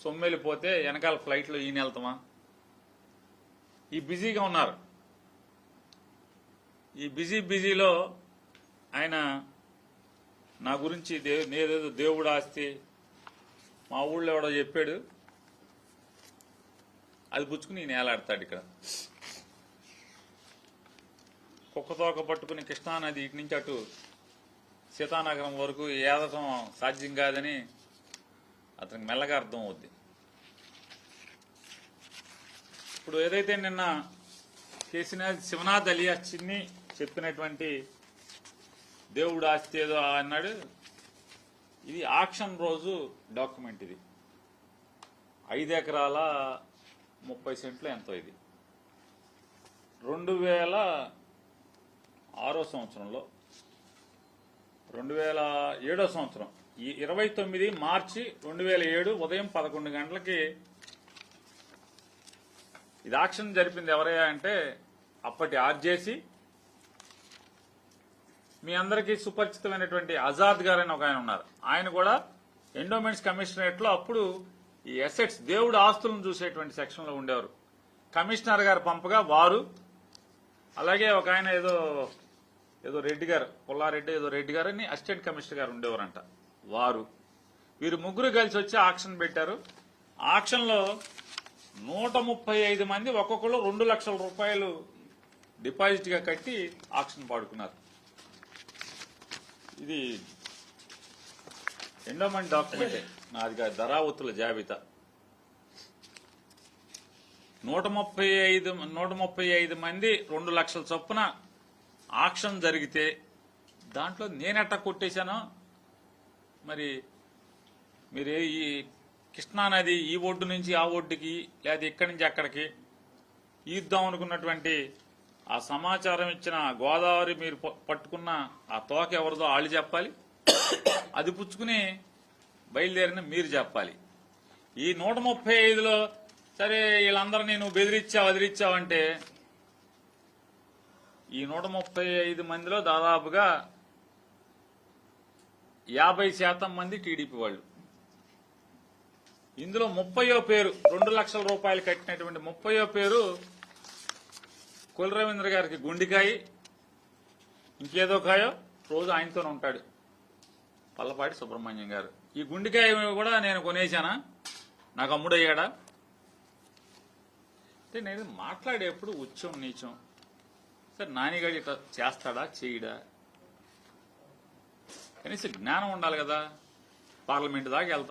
సొమ్మెళ్ళిపోతే వెనకాల ఫ్లైట్లో ఈయన వెళ్తామా? ఈ బిజీగా ఉన్నారు. ఈ బిజీలో ఆయన నా గురించి నేదేదో దేవుడు ఆస్తి మా ఊళ్ళో ఎవడో చెప్పాడు, అది పుచ్చుకుని ఈయన ఏలాడతాడు. ఇక్కడ కుక్కతోక పట్టుకుని కృష్ణానది ఇటు నుంచి అటు సీతానగరం వరకు ఏదటం సాధ్యం కాదని అతనికి మెల్లగా అర్థం అవుద్ది. ఇప్పుడు ఏదైతే నిన్న శివనాథ్ అలియా చిన్ని చెప్పినటువంటి దేవుడు ఆస్తి ఏదో అన్నాడు, ఇది ఆక్షన్ రోజు డాక్యుమెంట్. ఇది 5 ఎకరాల 30 సెంట్లు ఎంతో. ఇది 2006 సంవత్సరంలో 2007 సంవత్సరం ఈ 29 మార్చి 2007 ఉదయం 11 గంటలకి ఇది ఆక్షన్ జరిపింది. ఎవరయ్యా అంటే అప్పటి ఆర్జేసీ, మీ అందరికీ సుపరిచితమైనటువంటి ఆజాద్ గారు అని ఒక ఆయన ఉన్నారు. ఆయన కూడా ఎండోమెంట్స్ కమిషనరేట్ లో అప్పుడు ఈ అసెట్స్ దేవుడు ఆస్తులను చూసేటువంటి సెక్షన్ లో ఉండేవారు. కమిషనర్ గారు పంపగా వారు, అలాగే ఒక ఆయన ఏదో రెడ్డి గారు, పుల్లారెడ్డి ఏదో రెడ్డి గారు అని అసిస్టెంట్ కమిషనర్ గారు ఉండేవారంట. వీరు ముగ్గురు కలిసి వచ్చి ఆక్షన్ పెట్టారు. ఆక్షన్ లో 135 మంది ఒక్కొక్కరు 2 లక్షల రూపాయలు డిపాజిట్ గా కట్టి ఆక్షన్ పాడుకున్నారు. ఇది ఎండోమెంట్ డాక్యుమెంటే, నాది ధరావతుల జాబితా. 135 మంది 2 లక్షల చొప్పున ఆక్షన్ జరిగితే దాంట్లో నేనెట్టా కొట్టేశానో మరి మీరు ఈ కృష్ణానది ఈ ఒడ్డు నుంచి ఆ ఒడ్డుకి లేదా ఇక్కడి నుంచి అక్కడికి ఈద్దాం అనుకున్నటువంటి ఆ సమాచారం ఇచ్చిన గోదావరి మీరు పట్టుకున్న ఆ తోక ఎవరిదో వాళ్ళు చెప్పాలి, అది పుచ్చుకుని బయలుదేరిన మీరు చెప్పాలి. ఈ 135లో సరే వీళ్ళందరూ నేను వదిలిచ్చావంటే ఈ 135 మందిలో దాదాపుగా 50% మంది టీడీపీ వాళ్ళు. ఇందులో 30వ పేరు 2 లక్షల రూపాయలు కట్టినటువంటి 30వ పేరు కొల్లు రవీంద్ర గారికి గుండికాయ, ఇంకేదో కాయో రోజు ఆయనతోనే ఉంటాడు, పల్లపాటి సుబ్రహ్మణ్యం గారు. ఈ గుండికాయ కూడా నేను కొనేశానా, నాకు అమ్ముడయ్యాడా అంటే నేను మాట్లాడేప్పుడు ఉచ్చం నీచం. సరే నానిగాడు ఇట్లా చేస్తాడా చేయడా, కనీసం జ్ఞానం ఉండాలి కదా. పార్లమెంట్ దాకా వెళ్తా